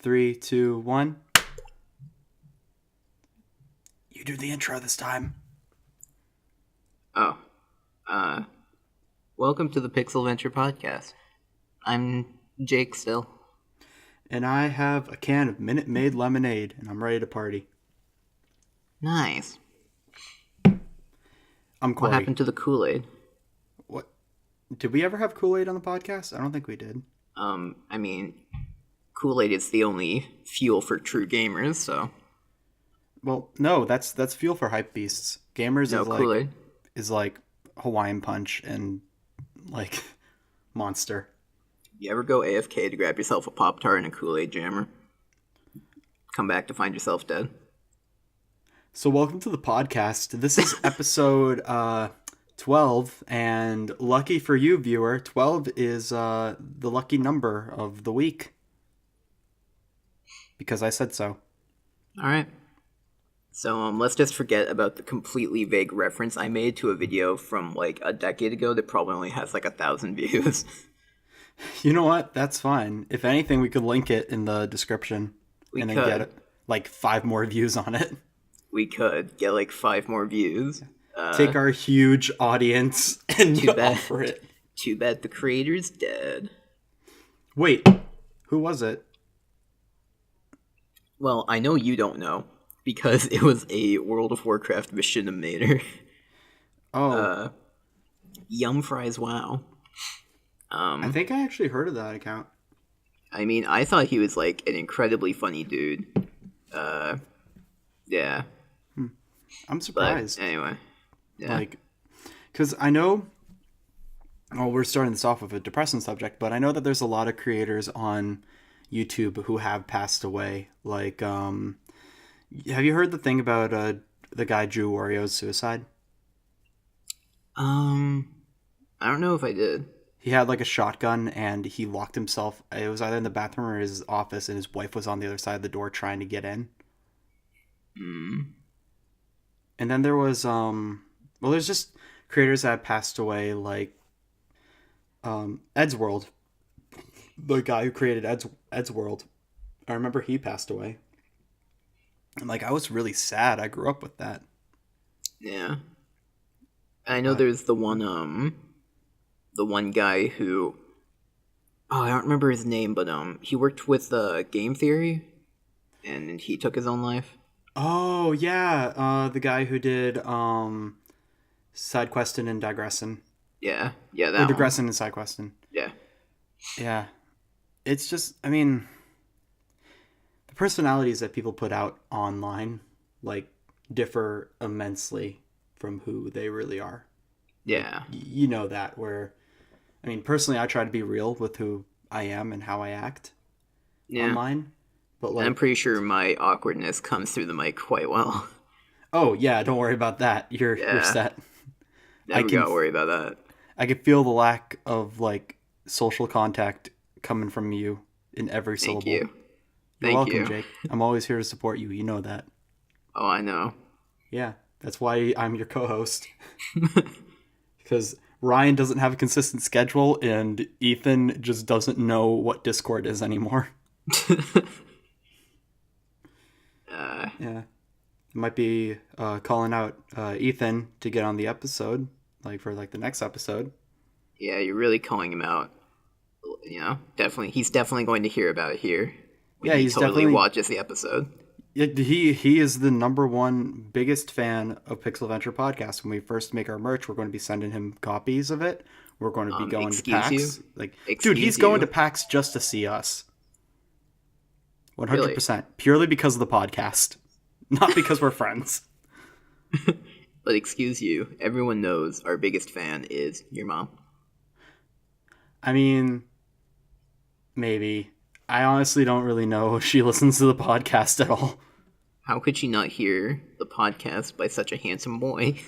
3, 2, 1. You do the intro this time. Oh. Welcome to the Pixel Venture Podcast. I'm Jake still. And I have a can of Minute Maid lemonade, and I'm ready to party. Nice. I'm Corey. What happened to the Kool-Aid? What? Did we ever have Kool-Aid on the podcast? I don't think we did. I mean, Kool-Aid is the only fuel for true gamers, so... Well, no, that's fuel for hype beasts. Gamers no, Kool-Aid is like Hawaiian Punch and like Monster. You ever go AFK to grab yourself a Pop-Tart and a Kool-Aid jammer? Come back to find yourself dead. So welcome to the podcast. This is episode 12, and lucky for you, viewer, 12 is the lucky number of the week. Because I said so. Alright. So let's just forget about the completely vague reference I made to a video from like a decade ago that probably only has like 1,000 views. You know what? That's fine. If anything, we could link it in the description. Then get like 5 more views on it. We could get like 5 more views. Take our huge audience and offer it. Too bad the creator's dead. Wait, who was it? Well, I know you don't know, because it was a World of Warcraft machinimator. Oh. Yum Fries Wow. I think I actually heard of that account. I mean, I thought he was like an incredibly funny dude. Yeah. I'm surprised. But anyway. Yeah. Like, because I know, well, we're starting this off with a depressing subject, but I know that there's a lot of creators on YouTube who have passed away. Like, have you heard the thing about the guy Drew Wario's suicide? I don't know if I did. He had like a shotgun and he locked himself. It was either in the bathroom or his office, and his wife was on the other side of the door trying to get in. And then there was there's just creators that passed away, like Ed's World, the guy who created Ed's World. I remember he passed away, and like I was really sad. I grew up with that. Yeah, I know there's the one guy who, I don't remember his name, but he worked with Game Theory, and he took his own life. Oh yeah, the guy who did Side Questing and Digressin. Yeah, that or Digressin and Side Questing. Yeah. It's just, I mean, the personalities that people put out online like differ immensely from who they really are. Yeah, you know that. Where, I mean, personally, I try to be real with who I am and how I act online. But like, I'm pretty sure my awkwardness comes through the mic quite well. Oh yeah, don't worry about that. You're set. Never gotta worry about that. I can feel the lack of like social contact coming from you in every syllable. Thank you. You're welcome, Jake. I'm always here to support you. You know that. Oh, I know. Yeah, that's why I'm your co-host. Because Ryan doesn't have a consistent schedule, and Ethan just doesn't know what Discord is anymore. Yeah. Might be calling out Ethan to get on the episode, like for like the next episode. Yeah, you're really calling him out. You know, definitely, he's definitely going to hear about it here. He's totally definitely watches the episode. He is the #1 biggest fan of Pixel Venture Podcast. When we first make our merch, we're going to be sending him copies of it. We're going to be going to PAX. He's going to PAX just to see us. 100%. Purely because of the podcast. Not because we're friends. But excuse you, everyone knows our biggest fan is your mom. I mean, maybe. I honestly don't really know if she listens to the podcast at all. How could she not hear the podcast by such a handsome boy?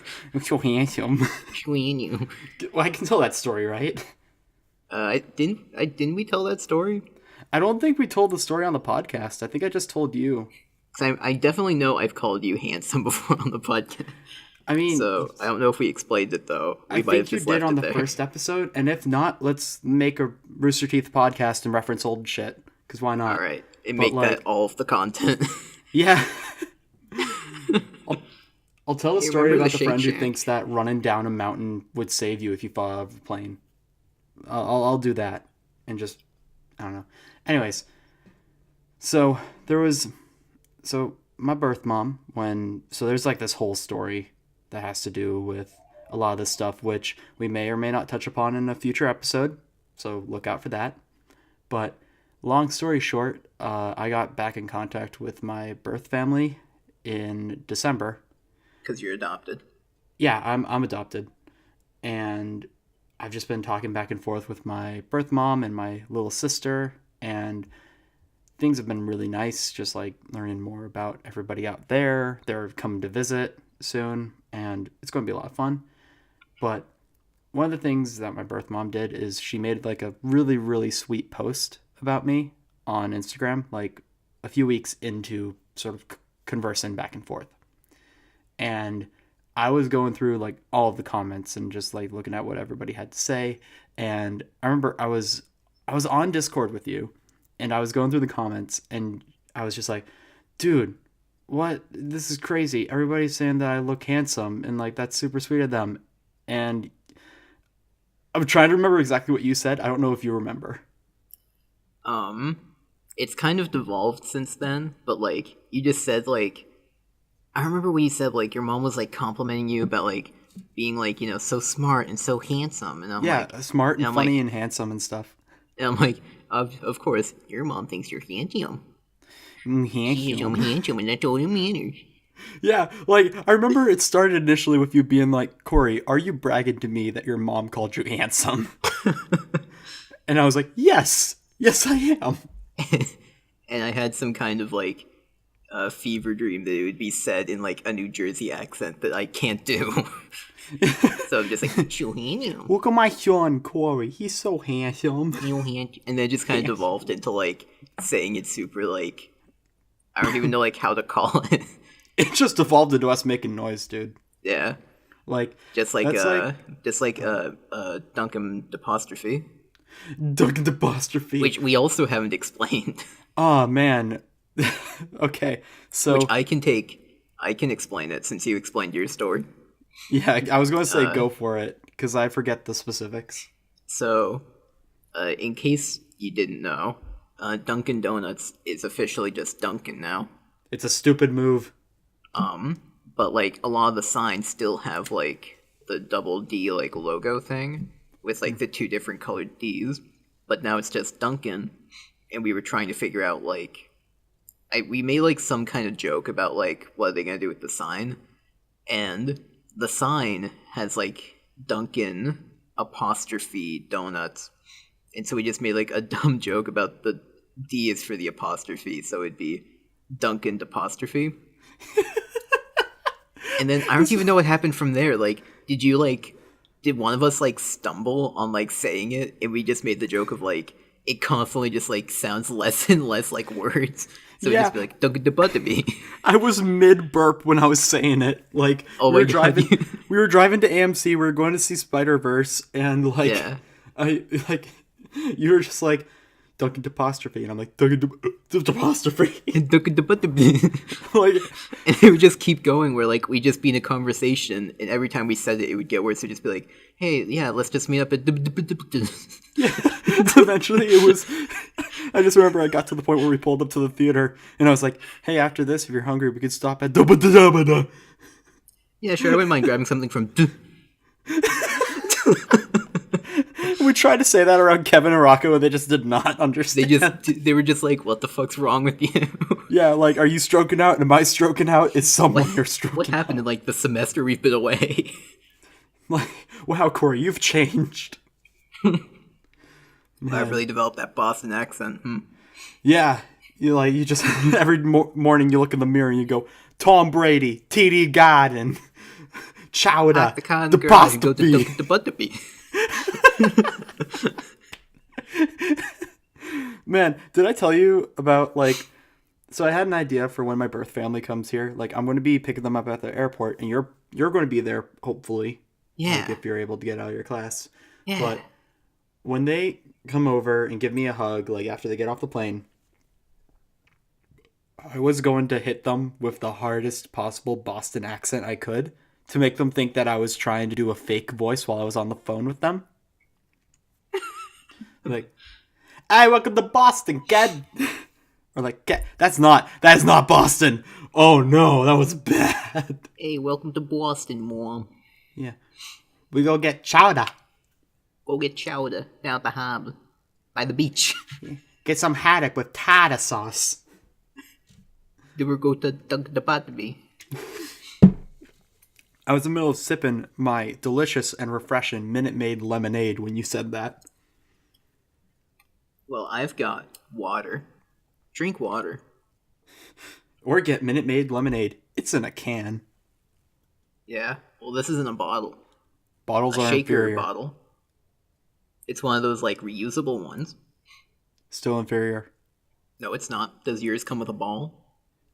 So handsome. Well, I can tell that story, right? Didn't we tell that story? I don't think we told the story on the podcast. I think I just told you. Because I definitely know I've called you handsome before on the podcast. I mean, so I don't know if we explained it though. I think you did on the first episode, and if not, let's make a Rooster Teeth podcast and reference old shit. Because why not? All right. And But make that like, all of the content. yeah, I'll, I'll tell a Hey, story remember the about the Shake friend who Shack? thinks that running down a mountain would save you if you fall out of a plane. I'll do that and just I don't know. Anyways, so there was so my birth mom when so there's like this whole story that has to do with a lot of this stuff which we may or may not touch upon in a future episode. So look out for that. But long story short, I got back in contact with my birth family in December. Because you're adopted. Yeah, I'm adopted, and I've just been talking back and forth with my birth mom and my little sister, and things have been really nice. Just like learning more about everybody out there. They're coming to visit soon, and it's going to be a lot of fun. But one of the things that my birth mom did is she made like a really really sweet post about me on Instagram, like a few weeks into sort of conversing back and forth, and I was going through like all of the comments and just like looking at what everybody had to say. And I remember I was on Discord with you, and I was going through the comments, and I was just like, dude, what? This is crazy. Everybody's saying that I look handsome, and like that's super sweet of them. And I'm trying to remember exactly what you said. I don't know if you remember. Um, it's kind of devolved since then, but like you just said, like I remember when you said like your mom was like complimenting you about like being like so smart and so handsome, and Yeah, smart and and I'm funny like, and handsome and stuff. and I'm like, of course your mom thinks you're handsome, Handsome. handsome, and that's all that matters. Yeah, like I remember it started initially with you being like, Corey, are you bragging to me that your mom called you handsome? And I was like, yes, yes, I am. And I had some kind of like fever dream that it would be said in like a New Jersey accent that I can't do. So I'm just like, "So handsome, Look at my son, Corey. He's so handsome. and then it just kind of devolved into like saying it super like I don't even know like how to call it. It just evolved into us making noise, dude. Yeah, Like, just like that's like Duncan apostrophe, Duncan apostrophe. which we also haven't explained. Oh, man. Okay, Which so, I can explain it since you explained your story. yeah, I was going to say go for it, because I forget the specifics. So, in case you didn't know, Dunkin' Donuts is officially just Dunkin' now. It's a stupid move. But like a lot of the signs still have like the double D like logo thing with like the two different colored D's. But now it's just Dunkin', and we were trying to figure out like we made like some kind of joke about like what are they gonna do with the sign, and the sign has like Dunkin' apostrophe donuts, and so we just made like a dumb joke about the D is for the apostrophe, so it'd be Dunkin' apostrophe. And then I don't even know what happened from there. Like, did one of us like stumble on like saying it, and we just made the joke of like it constantly just like sounds less and less like words. So we Yeah. just be like Dunkin' apostrophe. I was mid burp when I was saying it. Like, Oh we my were God. driving, we were driving to AMC. We were going to see Spider Verse, and like, Yeah. I like, you were just like Duncan apostrophe, and I'm like Duncan apostrophe. Dunkin' apostrophe. Like, And it would just keep going where like we'd just be in a conversation, and every time we said it, it would get worse. It'd just be like, hey, yeah, let's just meet up at yeah. Eventually, it was. I just remember I got to the point where we pulled up to the theater, and I was like, "Hey, after this, if you're hungry, we could stop at." Yeah, sure, I wouldn't mind grabbing something from We tried to say that around Kevin and Rocco, and they just did not understand. they were just like, what the fuck's wrong with you? Yeah, like, are you stroking out? Am I stroking out? Is someone here stroking What happened in like the semester we've been away? Like, wow, Corey, you've changed. I've really developed that Boston accent. Yeah, you just every morning you look in the mirror and you go, Tom Brady, TD Garden, Chowder, the pasta bee. The butter bee. Man, did I tell you about like? So I had an idea for when my birth family comes here. Like, I'm going to be picking them up at the airport, and you're going to be there hopefully. Yeah. Like, if you're able to get out of your class. Yeah. But when they come over and give me a hug, like after they get off the plane, I was going to hit them with the hardest possible Boston accent I could to make them think that I was trying to do a fake voice while I was on the phone with them. Like, "Hey, welcome to Boston, kid." Or like, that is not Boston. Oh no, that was bad. Hey, welcome to Boston, Mom. Yeah. We go get chowder. Go get chowder down at the harbor. By the beach. Get some haddock with tartar sauce. Then we go to the Bottomby. I was in the middle of sipping my delicious and refreshing Minute Maid lemonade when you said that. Well, I've got water. Drink water. Or get Minute Maid lemonade. It's in a can. Yeah. Well, this isn't a bottle. Bottles A are shaker inferior. bottle. It's one of those, like, reusable ones. Still inferior. No, it's not. Does yours come with a ball?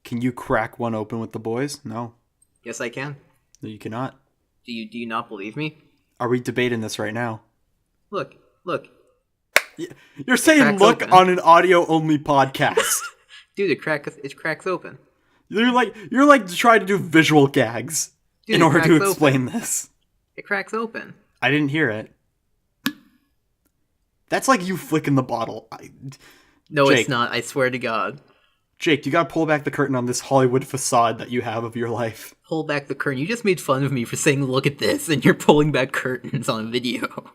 Can you crack one open with the boys? No. Yes, I can. No, you cannot. Do you not believe me? Are we debating this right now? Look. You're saying cracks look open. on an audio-only podcast. Dude, it cracks open. You're like trying to do visual gags Dude, in it order to cracks explain this. It cracks open. I didn't hear it. That's like you flicking the bottle. No, Jake. it's not. I swear to God. Jake, you gotta pull back the curtain on this Hollywood facade that you have of your life. Pull back the curtain. You just made fun of me for saying, look at this, and you're pulling back curtains on video.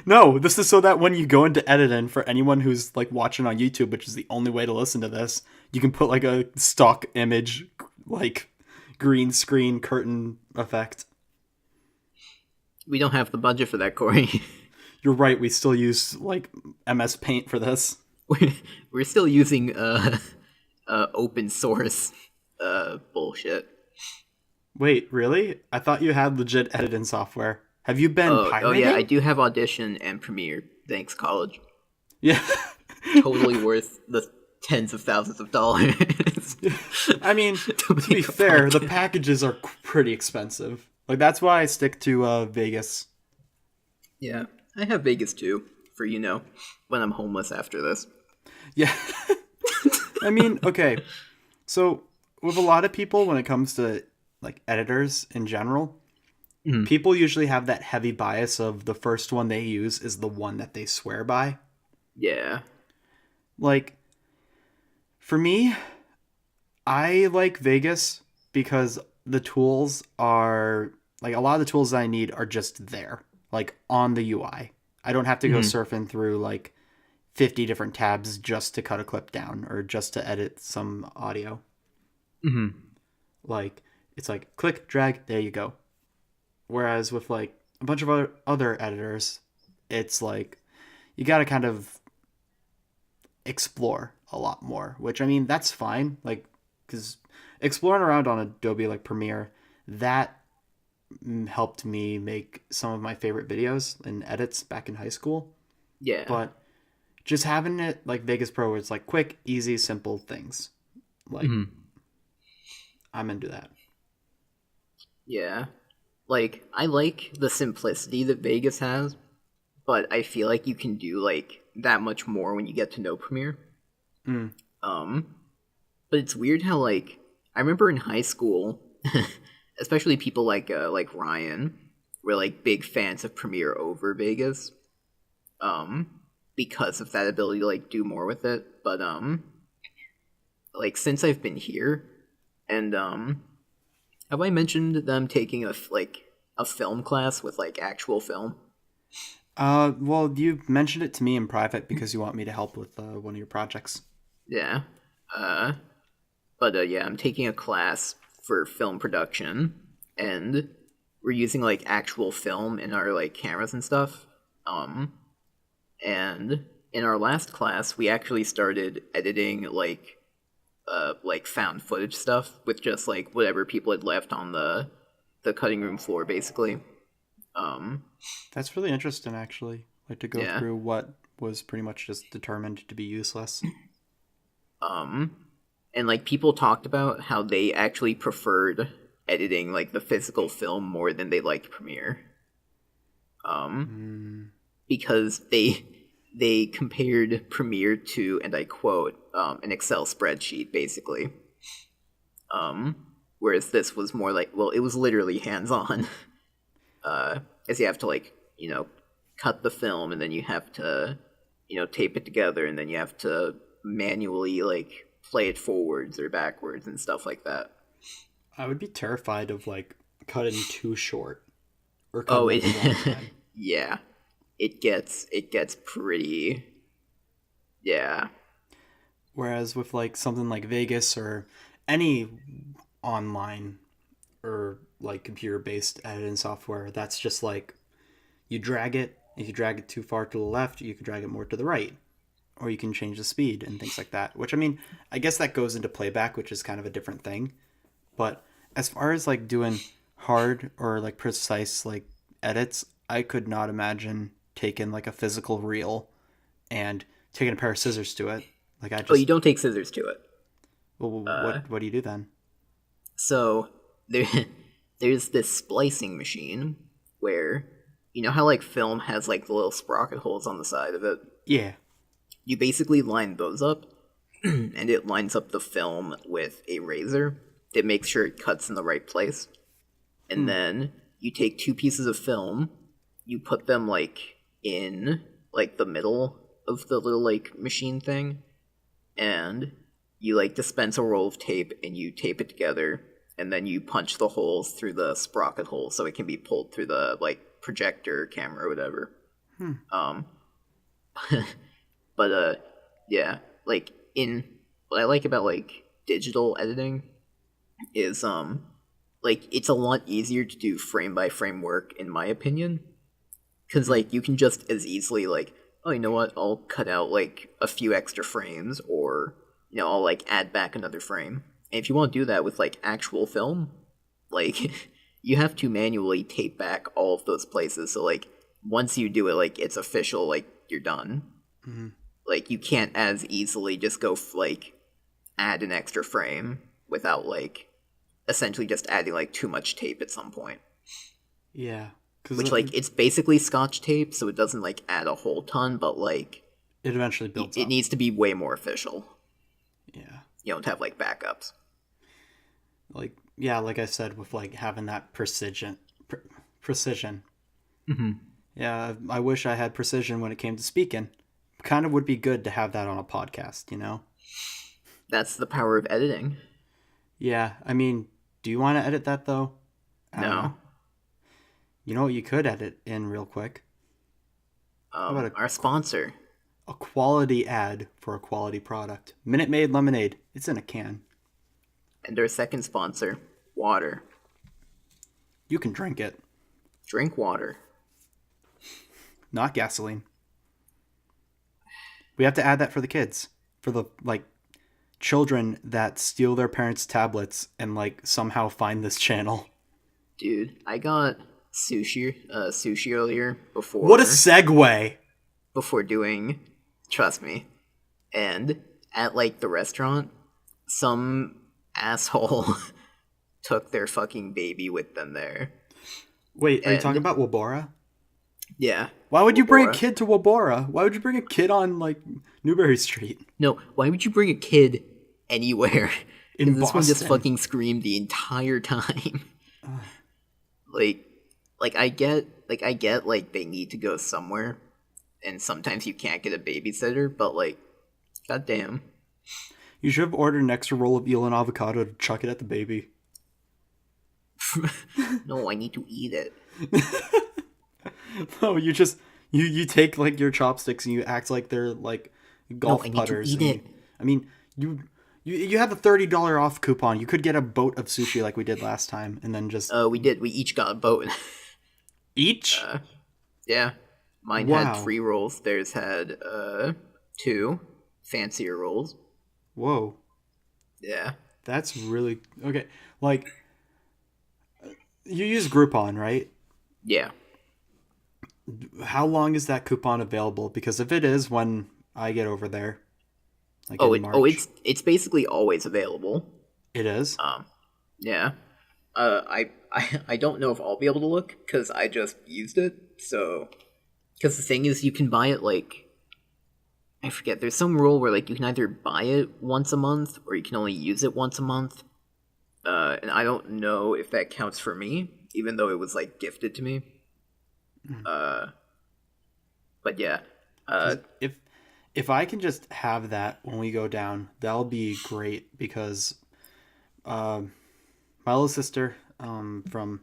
No, this is so that when you go into editing, for anyone who's like watching on YouTube, which is the only way to listen to this, you can put like a stock image, like green screen curtain effect. We don't have the budget for that, Corey. You're right, we still use like MS Paint for this. We're still using open source bullshit. Wait, really? I thought you had legit editing software. Have you been pirating? Oh yeah, I do have Audition and Premiere. Thanks, college. Yeah. Totally worth the tens of thousands of dollars. I mean, to be fair, the packages are pretty expensive. Like, that's why I stick to Vegas. Yeah, I have Vegas too, for, when I'm homeless after this. Yeah. I mean, okay. So, with a lot of people, when it comes to, like, editors in general, people usually have that heavy bias of the first one they use is the one that they swear by. Yeah. Like, for me, I like Vegas because the tools are, like, a lot of the tools that I need are just there, like, on the UI. I don't have to go surfing through, like, 50 different tabs just to cut a clip down or just to edit some audio. Mm-hmm. Like, it's like, click, drag, there you go. Whereas with, like, a bunch of other editors, it's like, you gotta kind of explore a lot more, which, I mean, that's fine. Like, because exploring around on Adobe, like, Premiere, that helped me make some of my favorite videos and edits back in high school. Yeah. But just having it like Vegas Pro, where it's like quick, easy, simple things. Like, I'm into that. Yeah. Like, I like the simplicity that Vegas has, but I feel like you can do, like, that much more when you get to know Premiere. But it's weird how, like, I remember in high school, especially people like Ryan were, like, big fans of Premiere over Vegas, because of that ability to, like, do more with it. But, like, since I've been here, and, have I mentioned them taking a film class with, like, actual film? Well, you mentioned it to me in private because you want me to help with one of your projects. Yeah. But yeah, I'm taking a class for film production, and we're using, like, actual film in our, like, cameras and stuff. And in our last class, we actually started editing, like found footage stuff with just, like, whatever people had left on the cutting room floor, basically. That's really interesting, actually. Like, to go Yeah. through what was pretty much just determined to be useless. And, like, people talked about how they actually preferred editing, like, the physical film more than they liked Premiere. Because they compared Premiere to, and I quote, an Excel spreadsheet, basically. Whereas this was more like, well, it was literally hands-on. As you have to, like, cut the film, and then you have to, tape it together, and then you have to manually, like, play it forwards or backwards and stuff like that. I would be terrified of like cutting too short or Oh, cutting at the wrong time. yeah. It gets pretty, yeah. Whereas with like something like Vegas or any online or like computer based editing software, that's just like you drag it. If you drag it too far to the left, you can drag it more to the right. Or you can change the speed and things like that. Which I mean, I guess that goes into playback, which is kind of a different thing. But as far as like doing hard or like precise like edits, I could not imagine taking like a physical reel and taking a pair of scissors to it. Like I Oh, you just, don't take scissors to it. well, what do you do then? So there, there's this splicing machine where, how like film has like the little sprocket holes on the side of it. Yeah. You basically line those up, and it lines up the film with a razor that makes sure it cuts in the right place. And then you take two pieces of film, you put them like in like the middle of the little like machine thing, and you like dispense a roll of tape and you tape it together, and then you punch the holes through the sprocket hole so it can be pulled through the like projector camera or whatever. Um but yeah, like in what I like about like digital editing is like it's a lot easier to do frame by frame work in my opinion, because like you can just as easily like, oh, you know what, I'll cut out like a few extra frames, or I'll like add back another frame. And if you want to do that with like actual film, like you have to manually tape back all of those places, so like once you do it, like it's official, like you're done. Mm-hmm. Like you can't as easily just go like add an extra frame without like essentially just adding like too much tape at some point. Yeah. Which like it's basically scotch tape, so it doesn't like add a whole ton, but like it eventually builds it up. needs to be way more official. Yeah. You don't have like backups. Like yeah, like I said, with like having that precision. Mm-hmm. Yeah, I wish I had precision when it came to speaking. Kind of would be good to have that on a podcast, That's the power of editing. Yeah, I mean, do you want to edit that though? I don't No. know. You know what you could edit in real quick? How about Our sponsor. a quality ad for a quality product? Minute Maid lemonade. It's in a can. And our second sponsor, water. You can drink it, Drink water. not gasoline. We have to add that for the kids, for the like children that steal their parents' tablets and like somehow find this channel. Dude, I got sushi earlier What a segue! before doing, trust me. And at like the restaurant, some asshole took their fucking baby with them there. Wait, are you And- talking about Wabora? Yeah. Why would you bring a Wabora. kid to Wabora? Why would you bring a kid on like Newberry Street? No, why would you bring a kid anywhere? In This one just Boston. fucking screamed the entire time. like I get like they need to go somewhere, and sometimes you can't get a babysitter, but like, goddamn. You should have ordered an extra roll of eel and avocado to chuck it at the baby. No, I need to eat it. No, you take like your chopsticks and you act like they're like golf I need to putters. eat and it. I mean, you have a $30 off coupon. You could get a boat of sushi like we did last time, and then just We did. We each got a boat. each. Yeah. Mine Wow. had 3 rolls. Theirs had 2 fancier rolls. Whoa, Yeah. that's really okay. Like, you use Groupon, right? Yeah. How long is that coupon available? Because if it is when I get over there, like in March, It's basically always available. it is. Yeah. I don't know if I'll be able to look because I just used it. So, because the thing is, you can buy it like I forget. There's some rule where like you can either buy it once a month or you can only use it once a month. And I don't know if that counts for me, even though it was like gifted to me. Uh, but yeah. 'Cause if I can just have that when we go down, that'll be great because my little sister from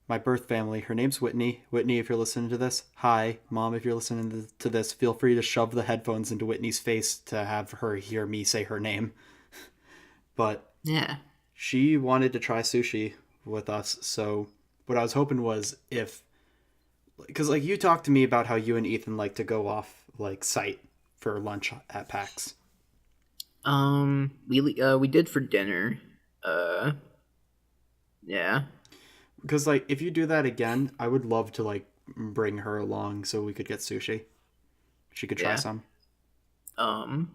my birth family, her name's Whitney. Whitney, if you're listening to this, hi. Mom, if you're listening to this, feel free to shove the headphones into Whitney's face to have her hear me say her name. But Yeah. she wanted to try sushi with us, so what I was hoping was if, because like you talked to me about how you and Ethan like to go off like site for lunch at PAX. We did for dinner. Yeah. Because like if you do that again, I would love to like bring her along so we could get sushi. She could try Yeah. some. Um,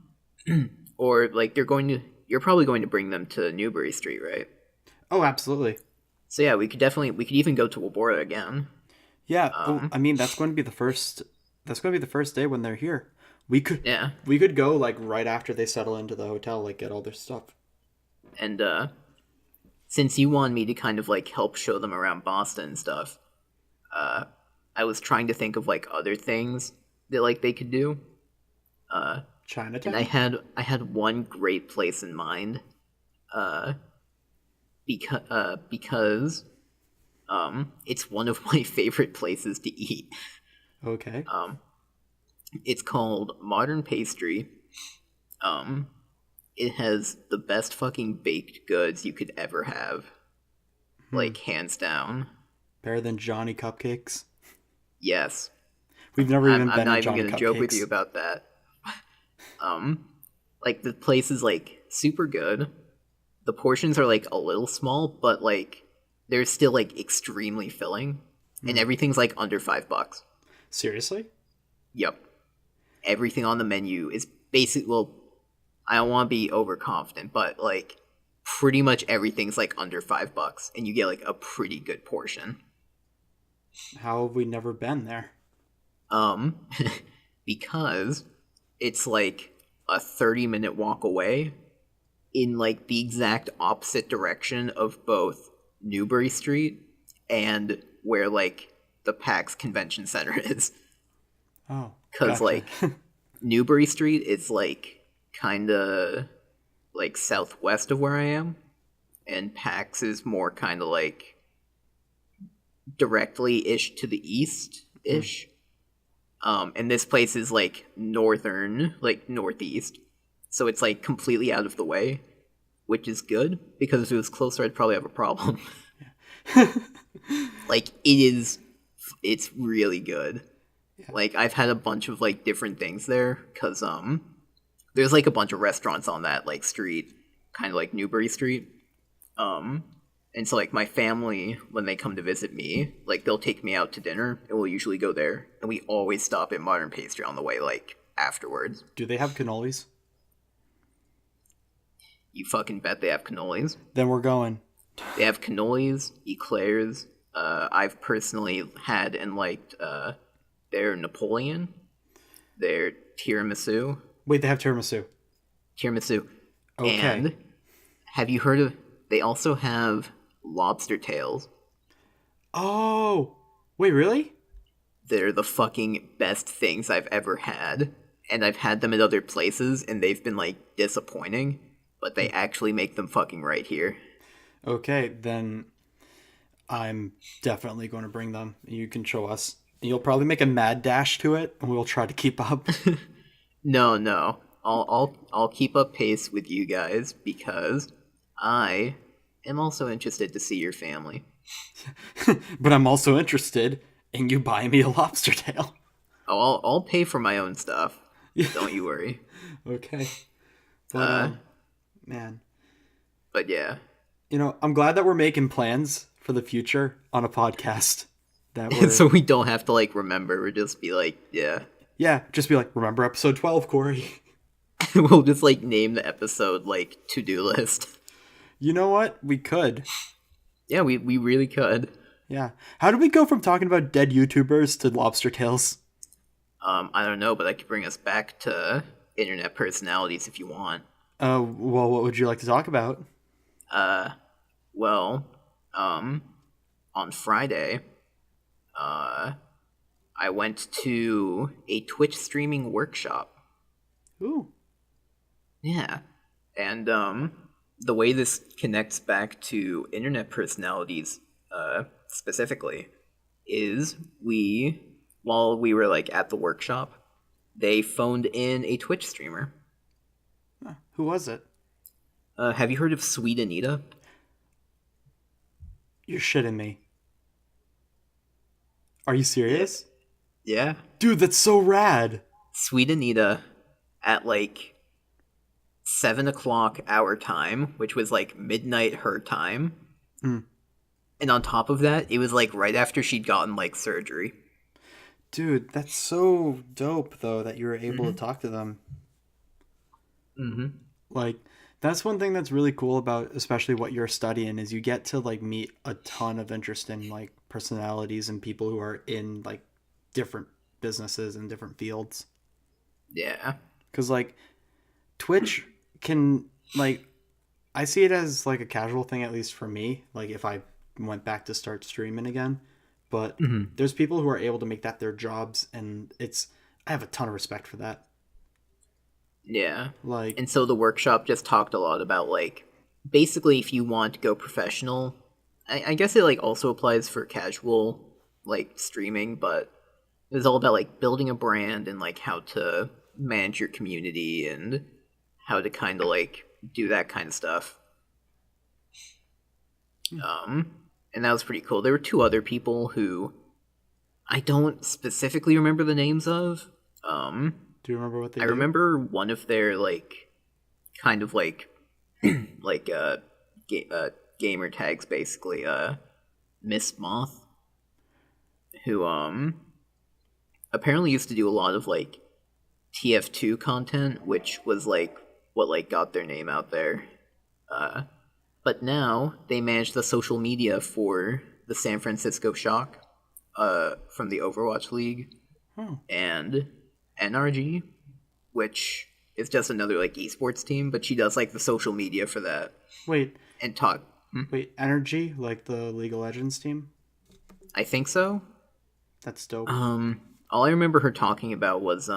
or like you're probably going to bring them to Newbury Street, right? Oh, absolutely. So yeah, we could even go to Wabora again. Yeah. Oh, Um, I mean that's going to be the first. That's going to be the first day when they're here. We could yeah, we could go like right after they settle into the hotel, like get all their stuff. and since you want me to kind of like help show them around Boston and stuff, uh, I was trying to think of like other things that like they could do. And Chinatown. I had one great place in mind, uh, because it's one of my favorite places to eat. Okay. It's called Modern Pastry. Um, it has the best fucking baked goods you could ever have, Hmm. like hands down. Better than Johnny Cupcakes. Yes, We've never even I'm been not to even Johnny gonna joke with you Cupcakes. about that. Um, like the place is like super good. The portions are like a little small, but like they're still like extremely filling, and Hmm. everything's like under $5. Seriously? Yep, everything on the menu is basic. Well, I don't want to be overconfident, but like pretty much everything's like under $5, and you get like a pretty good portion. How have we never been there? Um, because it's like a 30-minute walk away in like the exact opposite direction of both Newbury Street and where like the PAX Convention Center is. Oh, Because gotcha. like Newbury Street is like kind of like southwest of where I am, and PAX is more kind of like directly ish to the east ish. And this place is like northern, like northeast, so it's like completely out of the way, which is good because if it was closer, I'd probably have a problem. Like it's really good. Like I've had a bunch of like different things there because there's like a bunch of restaurants on that like street, kind of like Newbury Street. Um, and so like my family, when they come to visit me, like they'll take me out to dinner, and we'll usually go there, and we always stop at Modern Pastry on the way, like afterwards. Do they have cannolis? You fucking bet they have cannolis. Then we're going. They have cannolis, eclairs. I've personally had and liked their Napoleon, their tiramisu, Wait, they have tiramisu. tiramisu, Okay. and have you heard of? They also have lobster tails. Oh, wait, really? They're the fucking best things I've ever had, and I've had them at other places, and they've been like disappointing. But they actually make them fucking right here. Okay, then I'm definitely going to bring them. You can show us. You'll probably make a mad dash to it, and we'll try to keep up. No. I'll keep up pace with you guys because I am also interested to see your family. But I'm also interested in you buying me a lobster tail. Oh, I'll pay for my own stuff. Don't you worry. Okay. But, man, But yeah. I'm glad that we're making plans for the future on a podcast. That we're, So we don't have to like remember. We'll just be like, yeah. yeah, just be like, remember episode 12, Corey? We'll just like name the episode like to-do list. You know what? We could. Yeah, we really could. Yeah. How did we go from talking about dead YouTubers to lobster tails? I don't know, but I could bring us back to internet personalities if you want. Well, what would you like to talk about? Uh, well, um, on Friday, uh, I went to a Twitch streaming workshop. Ooh. Yeah. And the way this connects back to internet personalities specifically is while we were like at the workshop, they phoned in a Twitch streamer. Huh. Who was it? Have you heard of Sweet Anita? You're shitting me. Are you Yeah. serious? Yeah. Dude, that's so rad. Sweet Anita at like 7 o'clock our time, which was like midnight her time. Hmm. And on top of that, it was like right after she'd gotten like surgery. Dude, that's so dope, though, that you were able to Mm-hmm. talk to them. Mm-hmm. Like, that's one thing that's really cool about, especially what you're studying, is you get to, like, meet a ton of interesting, like, personalities and people who are in, like, different businesses and different fields. Yeah. Because, like, Twitch can, like, I see it as, like, a casual thing, at least for me. Like, if I went back to start streaming again. But Mm-hmm. there's people who are able to make that their jobs, and I have a ton of respect for that. Yeah. Like, And so the workshop just talked a lot about like basically if you want to go professional, I guess it like also applies for casual like streaming, but it was all about like building a brand and like how to manage your community and how to kind of like do that kind of stuff. Um, and that was pretty cool. There were two other people who I don't specifically remember the names of. Um, do you remember what they I do? remember one of their like kind of like like gamer tags basically. Miss Moth, who apparently used to do a lot of like TF2 content, which was like what like got their name out there. Uh, but now they manage the social media for the San Francisco Shock, from the Overwatch League Oh, and NRG, which is just another like esports team, but she does like the social media for that wait, and talk. wait, Energy, like the League of Legends team? I think so. That's dope. All I remember her talking about was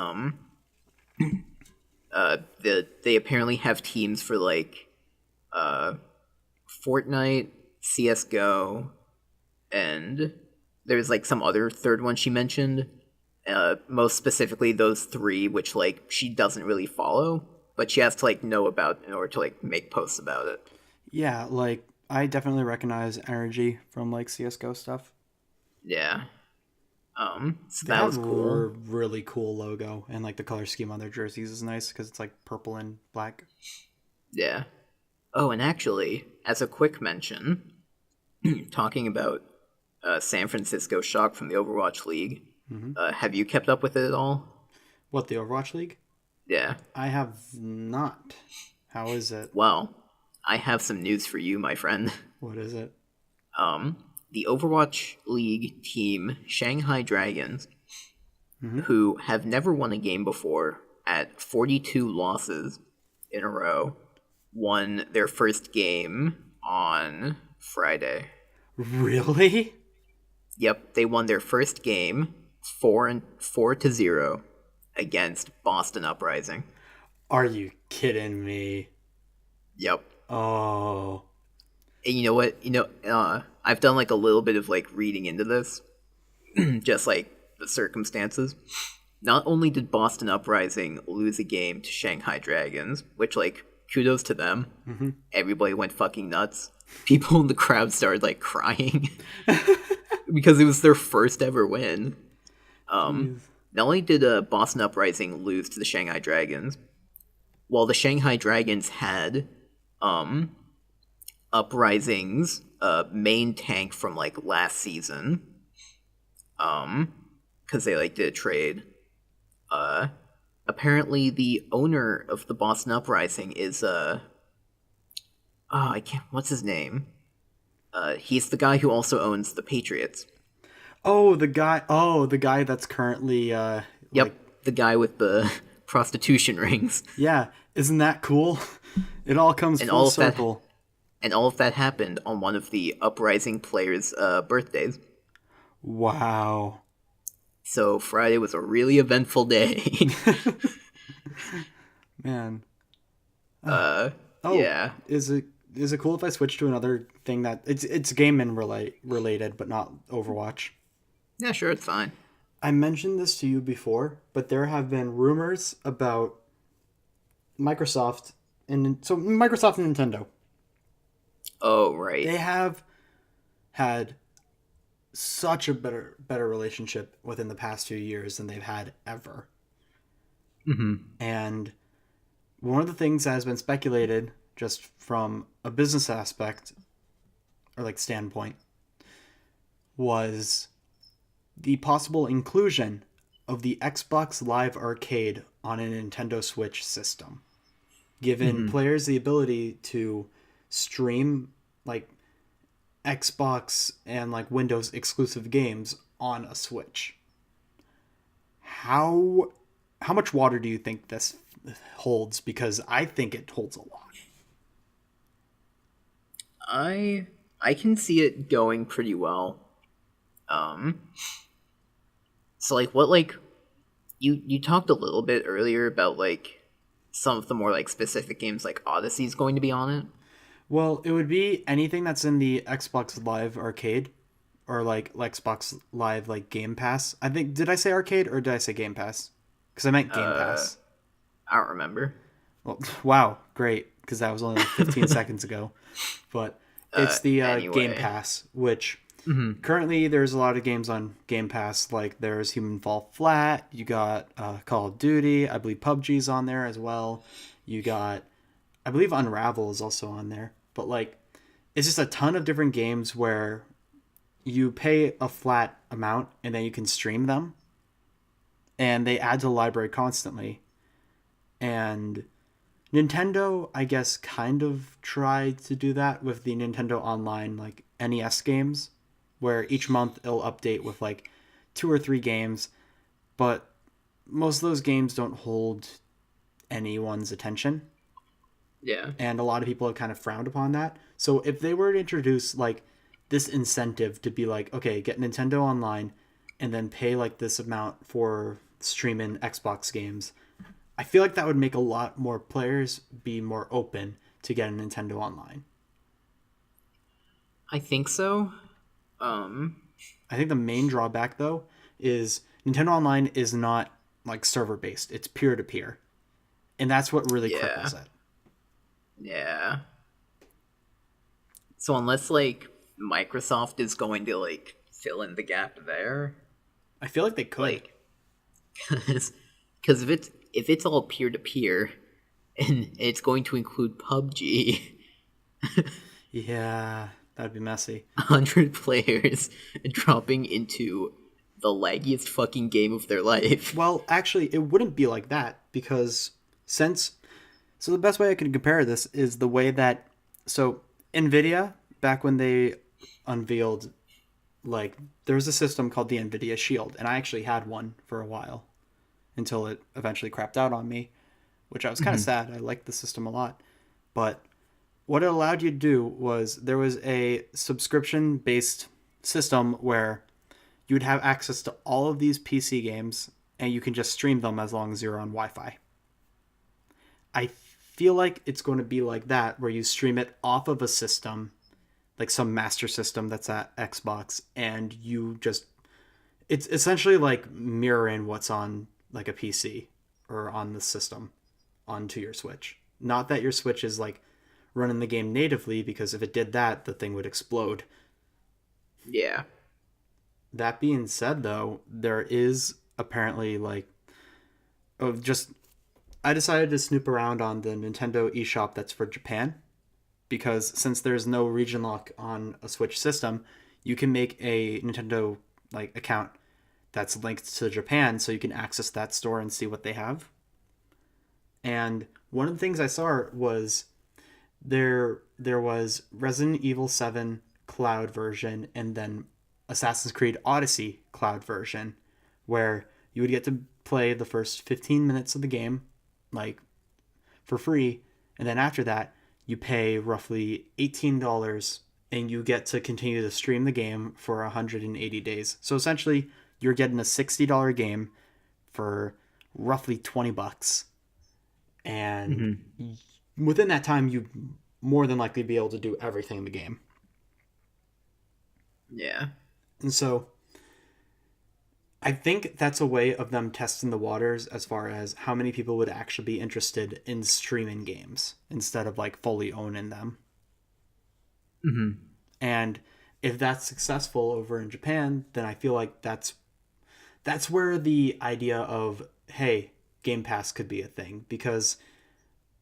they apparently have teams for like uh Fortnite, CS:GO, and there's like some other third one she mentioned. Most specifically those three, which like she doesn't really follow, but she has to like know about in order to like make posts about it. Yeah, like, I definitely recognize Energy from, like, CSGO stuff. Yeah. So They that have was a cool. really cool logo, and, like, the color scheme on their jerseys is nice because it's, like, purple and black. Yeah. Oh, and actually, as a quick mention, talking about San Francisco Shock from the Overwatch League, have you kept up with it at all? What, the Overwatch League? Yeah. I have not. How is it? Well, I have some news for you, my friend. What is it? The Overwatch League team, Shanghai Dragons, Mm-hmm. who have never won a game before, at 42 losses in a row, won their first game on Friday. Really? Yep, they won their first game 4-0 against Boston Uprising. Are you kidding me? Yep. Oh. And you know what? I've done like a little bit of like reading into this, just like the circumstances. Not only did Boston Uprising lose a game to Shanghai Dragons, which like kudos to them. Mm-hmm. Everybody went fucking nuts. People in the crowd started like crying because it was their first ever win. Jeez. Not only did Boston Uprising lose to the Shanghai Dragons, while the Shanghai Dragons had Uprising's main tank from like last season, because they like did a trade. Apparently, the owner of the Boston Uprising is I can't. What's his name? He's the guy who also owns the Patriots. Oh, the guy. Oh, the guy that's currently Like, Yep, the guy with the prostitution rings. yeah, isn't that cool? It all comes And full all of that circle. and all of that happened on one of the Uprising players' birthdays. Wow. So Friday was a really eventful day. Man. Oh, Yeah. is it cool if I switch to another thing that it's gaming related but not Overwatch? Yeah, sure, it's fine. I mentioned this to you before, but there have been rumors about Microsoft Microsoft and Nintendo. Oh, right. They have had such a better relationship within the past few years than they've had ever. And one of the things that has been speculated just from a business aspect or like standpoint was the possible inclusion of the Xbox Live Arcade on a Nintendo Switch system, giving players the ability to stream like Xbox and like Windows exclusive games on a Switch. How much water do you think this holds? Because I think it holds a lot. I can see it going pretty well. Um so like what like you talked a little bit earlier about like some of the more like specific games like Odyssey's going to be on it. Well, it would be anything that's in the Xbox Live Arcade or like Xbox Live like Game Pass. I think did I say arcade or did I say Game Pass? Because I meant Game Uh Pass. I don't remember. Well, wow, great, because that was only like 15 seconds ago. But it's the Game Anyway. Pass, which currently there's a lot of games on Game Pass. Like there's Human Fall Flat, you got Call of Duty, I believe PUBG's on there as well. You got, I believe Unravel is also on there. But like, it's just a ton of different games where you pay a flat amount and then you can stream them, and they add to the library constantly. And Nintendo, I guess, kind of tried to do that with the Nintendo Online like NES games, where each month it'll update with like two or three games, but most of those games don't hold anyone's attention, Yeah. and a lot of people have kind of frowned upon that. So if they were to introduce like this incentive to be like, okay, get Nintendo Online and then pay like this amount for streaming Xbox games, I feel like that would make a lot more players be more open to getting Nintendo Online. I think so. Um I think the main drawback though is Nintendo Online is not like server based. It's peer to peer. And that's what really yeah. cripples it. Yeah. So unless like Microsoft is going to like fill in the gap there, I feel like they could. like because if it's all peer to peer and it's going to include PUBG, Yeah, that'd be messy. 100 players dropping into the laggiest fucking game of their life. Well, actually, it wouldn't be like that because since so the best way I can compare this is the way that so Nvidia back when they unveiled like there was a system called the Nvidia Shield, and I actually had one for a while until it eventually crapped out on me, which I was kind of sad. I liked the system a lot, but what it allowed you to do was there was a subscription based system where you would have access to all of these PC games and you can just stream them as long as you're on Wi-Fi. I feel like it's going to be like that where you stream it off of a system, like some master system that's at Xbox, and you just it's essentially like mirroring what's on like a PC or on the system onto your Switch. Not that your Switch is like running the game natively, because if it did that, the thing would explode. Yeah. That being said, though, there is apparently like just I decided to snoop around on the Nintendo eShop that's for Japan, because since there's no region lock on a Switch system, you can make a Nintendo like account that's linked to Japan so you can access that store and see what they have. And one of the things I saw was there was Resident Evil 7 cloud version and then Assassin's Creed Odyssey cloud version, where you would get to play the first 15 minutes of the game, like for free, and then after that, you pay roughly $18 and you get to continue to stream the game for 180 days. So essentially, you're getting a $60 game for roughly $20, and Hmm. within that time, you more than likely be able to do everything in the game. Yeah. And so I think that's a way of them testing the waters as far as how many people would actually be interested in streaming games instead of like fully owning them. Hmm. And if that's successful over in Japan, then I feel like that's where the idea of hey, Game Pass could be a thing, because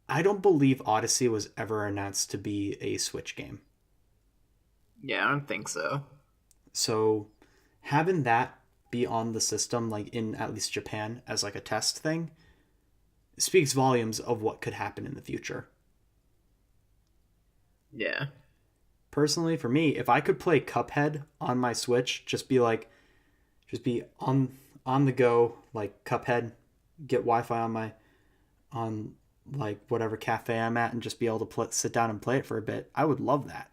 I don't believe Odyssey was ever announced to be a Switch game. Yeah, I don't think so. So having that be on the system, like in at least Japan, as like a test thing, speaks volumes of what could happen in the future. Yeah. Personally, for me, if I could play Cuphead on my Switch, just be on the go, like Cuphead, get Wi-Fi on my on like whatever cafe I'm at, and just be able to sit down and play it for a bit, I would love that.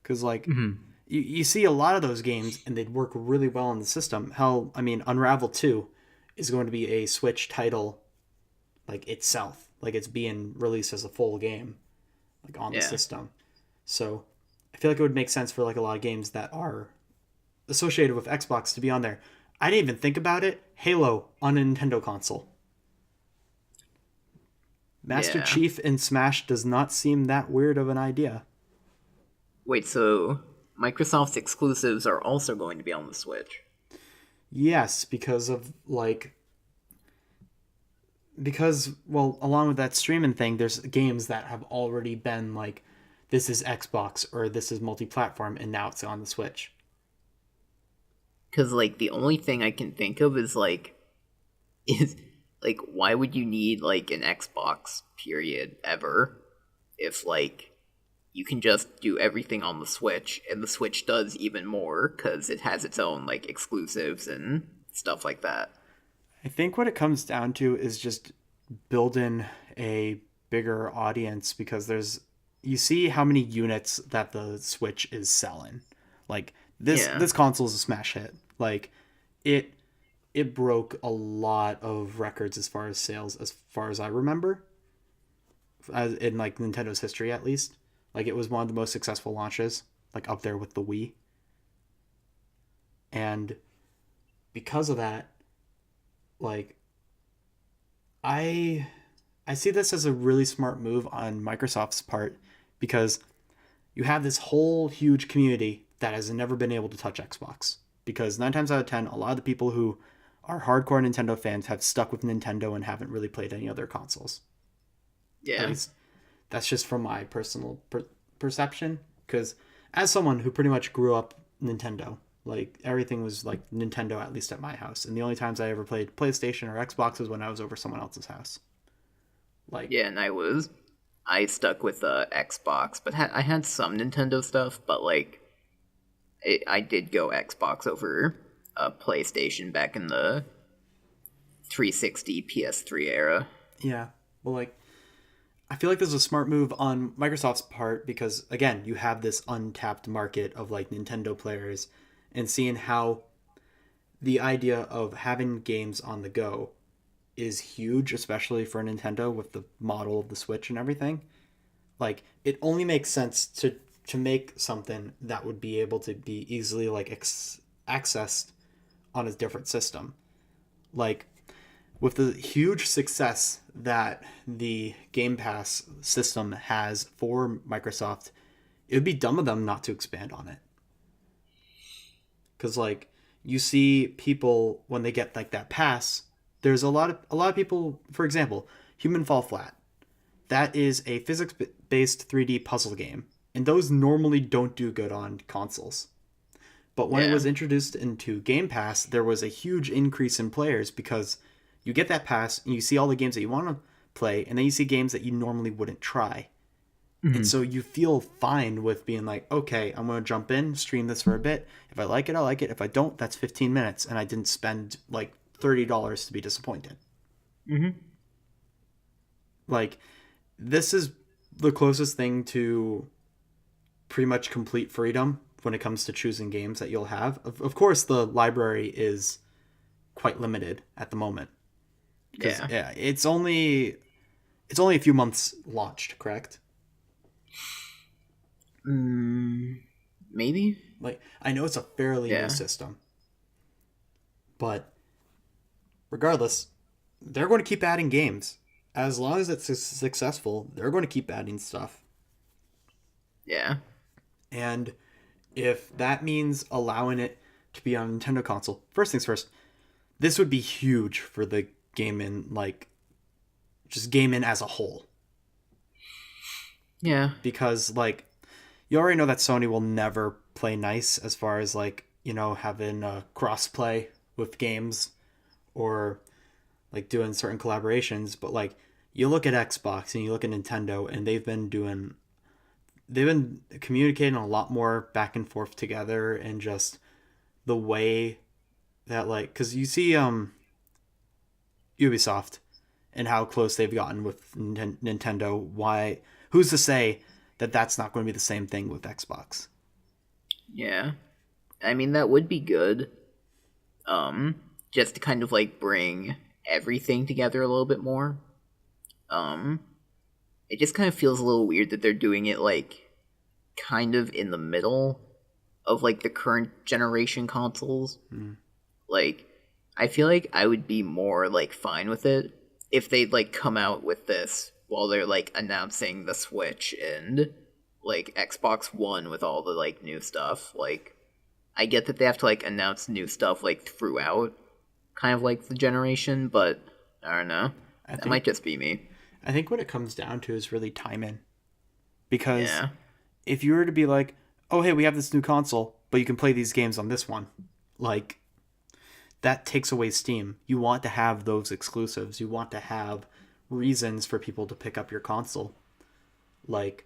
Because like Hmm. you see a lot of those games and they'd work really well in the system. Hell, I mean, Unravel 2 is going to be a Switch title like itself. Like it's being released as a full game like on the Yeah. system. So I feel like it would make sense for like a lot of games that are associated with Xbox to be on there. I didn't even think about it. Halo on a Nintendo console. Master Yeah. Chief in Smash does not seem that weird of an idea. Wait, so Microsoft's exclusives are also going to be on the Switch? Yes, because well, along with that streaming thing, there's games that have already been like this is Xbox or this is multi-platform and now it's on the Switch. Because, like, the only thing I can think of is, like, why would you need, like, an Xbox, period, ever, if, like, you can just do everything on the Switch, and the Switch does even more, because it has its own, like, exclusives and stuff like that. I think what it comes down to is just building a bigger audience, because you see how many units that the Switch is selling. Like Yeah. this console is a smash hit. Like it it broke a lot of records as far as sales, as far as I remember, as in like Nintendo's history at least. Like it was one of the most successful launches, like up there with the Wii. And because of that, like I I see this as a really smart move on Microsoft's part, because you have this whole huge community that has never been able to touch Xbox. Because 9 times out of 10, a lot of the people who are hardcore Nintendo fans have stuck with Nintendo and haven't really played any other consoles. At Yeah. least that's just from my personal perception. Because as someone who pretty much grew up Nintendo, like everything was like Nintendo, at least at my house. And the only times I ever played PlayStation or Xbox was when I was over someone else's house. Like, Yeah, and I stuck with Xbox, but I had some Nintendo stuff, but, like, I did go Xbox over PlayStation back in the 360 PS3 era. yeah. Well, like, I feel like this is a smart move on Microsoft's part, because again, you have this untapped market of like Nintendo players, and seeing how the idea of having games on the go is huge, especially for Nintendo with the model of the Switch and everything. Like it only makes sense to make something that would be able to be easily like accessed on a different system. Like with the huge success that the Game Pass system has for Microsoft, it would be dumb of them not to expand on it. Because like you see people when they get like that pass, there's a lot of people. For example, Human Fall Flat. That is a physics based 3D puzzle game, and those normally don't do good on consoles. But when it Yeah. was introduced into Game Pass, there was a huge increase in players, because you get that pass and you see all the games that you want to play, and then you see games that you normally wouldn't try. And Hmm. so you feel fine with being like, okay, I'm going to jump in, stream this for a bit. If I like it, I like it. If I don't, that's 15 minutes. And I didn't spend like $30 to be disappointed. Hmm. Like, this is the closest thing to pretty much complete freedom when it comes to choosing games that you'll have. Of course, the library is quite limited at the moment because Yeah. yeah, it's only a few months launched, correct? Mm, maybe. Like I know it's a fairly new Yeah. system, but regardless, they're going to keep adding games. As long as it's successful, they're going to keep adding stuff. Yeah. And if that means allowing it to be on a Nintendo console, first things first, this would be huge for the game in like just gaming as a whole Yeah. because like you already know that Sony will never play nice as far as like having a cross-play with games or like doing certain collaborations, but like you look at Xbox and you look at Nintendo and they've been communicating a lot more back and forth together and just the way that like cuz you see Ubisoft and how close they've gotten with Nintendo. Why? Who's to say that that's not going to be the same thing with Xbox? Yeah. I mean, that would be good. Just to kind of like bring everything together a little bit more. Um, it just kind of feels a little weird that they're doing it like kind of in the middle of like the current generation consoles. Mm. Like, I feel like I would be more like fine with it if they'd like come out with this while they're like announcing the Switch and like Xbox One with all the like new stuff. Like, I get that they have to like announce new stuff like throughout, kind of like the generation, but I don't know. I That might think just be me. I think what it comes down to is really timing. Because Yeah. if you were to be like, "Oh, hey, we have this new console, but you can play these games on this one," like that takes away steam. You want to have those exclusives. You want to have reasons for people to pick up your console. Like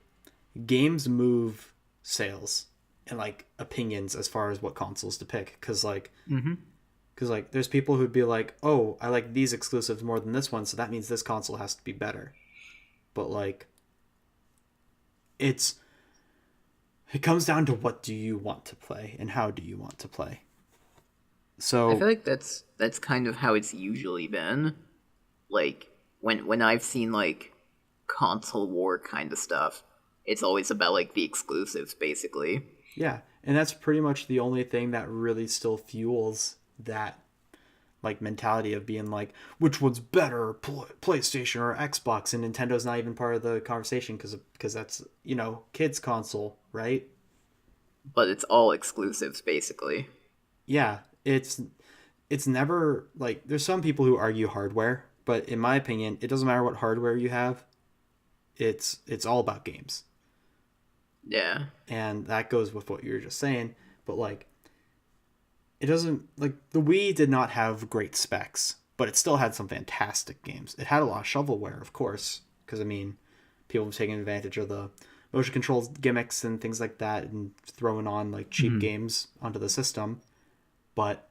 games move sales and like opinions as far as what consoles to pick Mm-hmm. because like there's people who'd be like, "Oh, I like these exclusives more than this one, so that means this console has to be better." But like it's it comes down to what do you want to play and how do you want to play. I feel So, like that's kind of how it's usually been. Like when I've seen like console war kind of stuff, it's always about like the exclusives basically. yeah, and that's pretty much the only thing that really still fuels that like mentality of being like which one's better, PlayStation or Xbox, and Nintendo's not even part of the conversation because that's kids console, right? But it's all exclusives basically. Yeah, it's never like there's some people who argue hardware, but in my opinion, it doesn't matter what hardware you have. It's all about games, Yeah. and that goes with what you were just saying. But like it doesn't like the Wii did not have great specs, but it still had some fantastic games. It had a lot of shovelware, of course, because I mean, people were taking advantage of the motion control gimmicks and things like that, and throwing on like cheap Mhm. games onto the system. But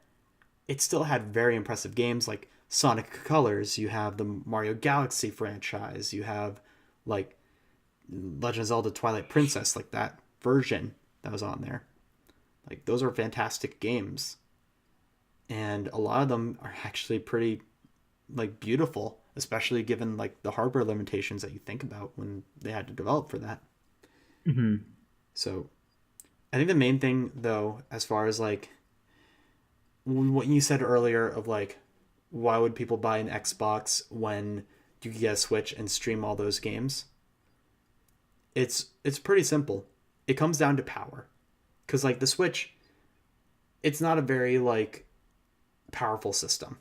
it still had very impressive games like Sonic Colors. You have the Mario Galaxy franchise. You have like Legend of Zelda Twilight Princess, like that version that was on there. Like those are fantastic games, and a lot of them are actually pretty like beautiful, especially given like the hardware limitations that you think about when they had to develop for that. Mhm. So I think the main thing though, as far as like what you said earlier of like why would people buy an Xbox when you can get a Switch and stream all those games? It's pretty simple. It comes down to power. Cuz like the Switch, it's not a very like powerful system.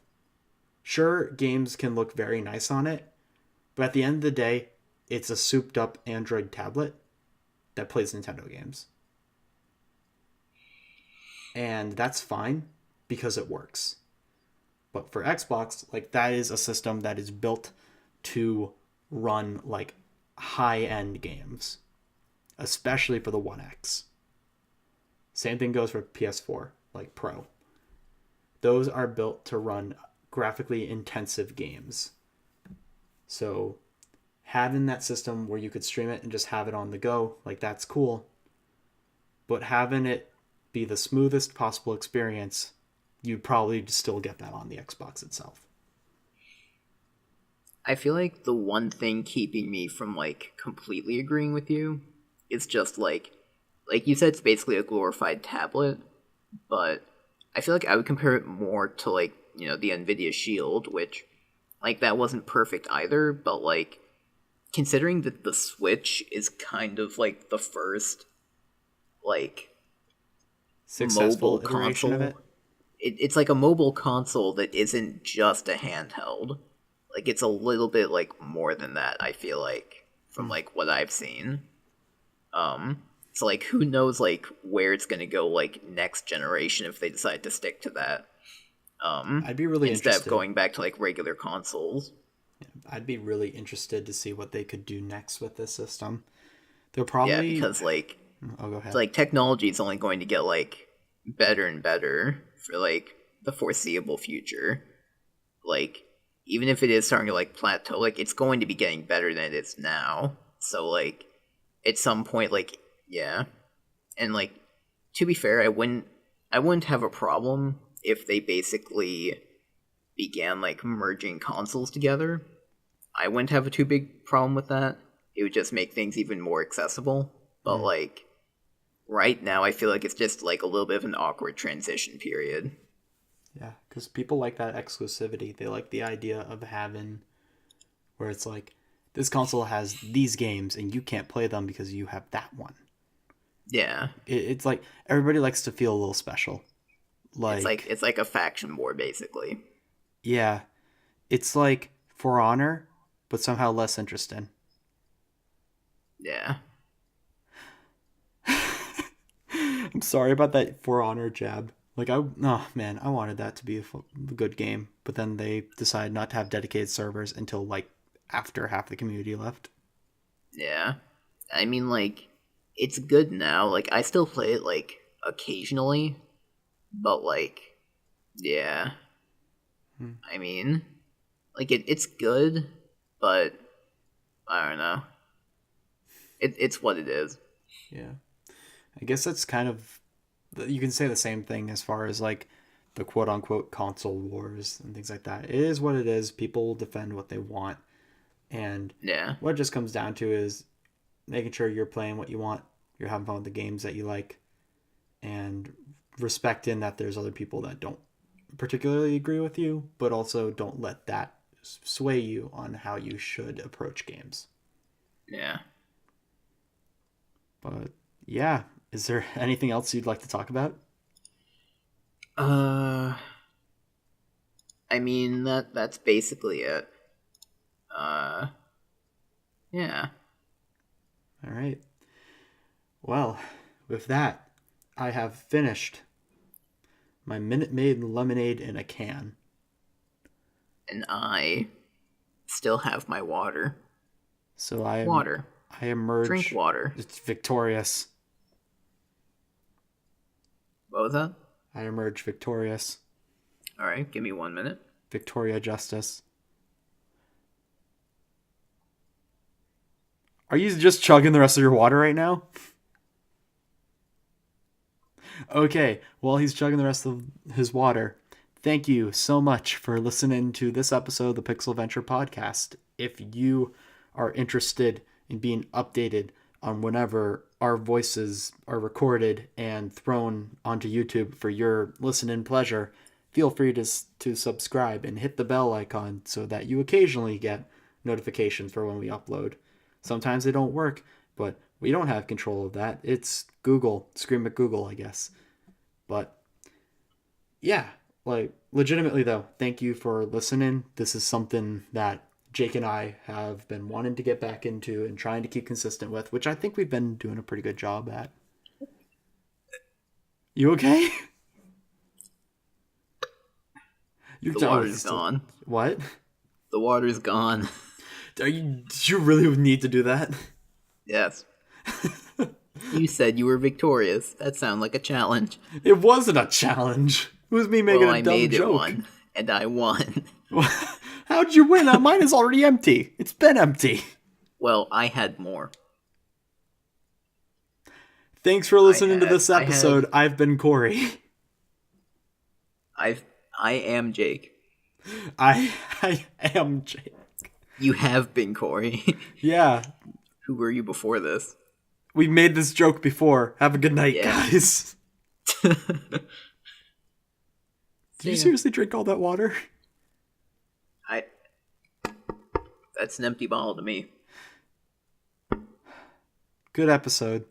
Sure, games can look very nice on it, but at the end of the day, it's a souped up Android tablet that plays Nintendo games. And that's fine because it works. But for Xbox, like that is a system that is built to run like high end games. especially for the One X. Same thing goes for PS4, like Pro. Those are built to run graphically intensive games. So having that system where you could stream it and just have it on the go, like that's cool. But having it be the smoothest possible experience, you'd probably still get that on the Xbox itself. I feel like the one thing keeping me from like completely agreeing with you is just like you said, it's basically a glorified tablet, but I feel like I would compare it more to like, you know, the Nvidia Shield, which like that wasn't perfect either, but like considering that the Switch is kind of like the first like Successful mobile iteration of console. it. It's like a mobile console that isn't just a handheld. Like it's a little bit like more than that, I feel like, from like what I've seen. So like who knows like where it's gonna go like next generation if they decide to stick to that. I'd be really Instead of interested. going back to like regular consoles. I'd be really interested to see what they could do next with this system. They'll Yeah, probably. because Oh, go ahead. like technology is only going to get like better and better for like the foreseeable future. Like even if it is starting to like plateau, like it's going to be getting better than it is now. So like at some point, like yeah, and like to be fair, I wouldn't have a problem if they basically began like merging consoles together. I wouldn't have a too big problem with that. It would just make things even more accessible. But like right now, I feel like it's just like a little bit of an awkward transition period. Yeah, because people like that exclusivity. They like the idea of having where it's like this console has these games and you can't play them because you have that one. Yeah, It's like everybody likes to feel a little special. it's like a faction war basically. Yeah, it's like For Honor, but somehow less interesting. Yeah, I'm sorry about that For Honor jab. Like oh man, I wanted that to be a good game, but then they decided not to have dedicated servers until like after half the community left. yeah. I mean, like it's good now. Like I still play it like occasionally, but like yeah. I mean, like it's good, but I don't know. It's what it is. Yeah, I guess that's kind of you can say the same thing as far as like the quote unquote console wars and things like that. It is what it is. People will defend what they want, and Yeah, what it just comes down to is making sure you're playing what you want, you're having fun with the games that you like, and respecting that there's other people that don't particularly agree with you, but also don't let that sway you on how you should approach games. yeah. But yeah, is there anything else you'd like to talk about? Uh, I mean that's basically it. Uh, yeah. All right. Well, with that, I have finished my Minute Maid lemonade in a can. And I still have my water. So Water. I Drink emerge water. it's victorious. What was that? I emerge victorious. All right, give me 1 minute. Victoria Justice. Are you just chugging the rest of your water right now? Okay, while he's chugging the rest of his water, thank you so much for listening to this episode of the Pixel Venture Podcast. If you are interested in being updated on whenever our voices are recorded and thrown onto YouTube for your listening pleasure, feel free to subscribe and hit the bell icon so that you occasionally get notifications for when we upload. Sometimes they don't work, but we don't have control of that. It's Google. Scream at Google, I guess. But yeah, like legitimately though, thank you for listening. This is something that Jake and I have been wanting to get back into and trying to keep consistent with, which I think we've been doing a pretty good job at. You okay? You The water's gone. What? The water's gone. Do you really need to do that? Yes. You said you were victorious. That sounds like a challenge. It wasn't a challenge. It was me making Well, a I dumb made it joke. one, and I won. How'd you win? Mine is already empty. It's been empty. Well, I had more. Thanks for listening to this I had. episode. I've been Corey. I am Jake. I am Jake. You have been Corey. Yeah, Who were you before this? we made this joke before. Have a good night, Yeah. guys. Did you ya. seriously drink all that water? I. That's an empty bottle to me. Good episode.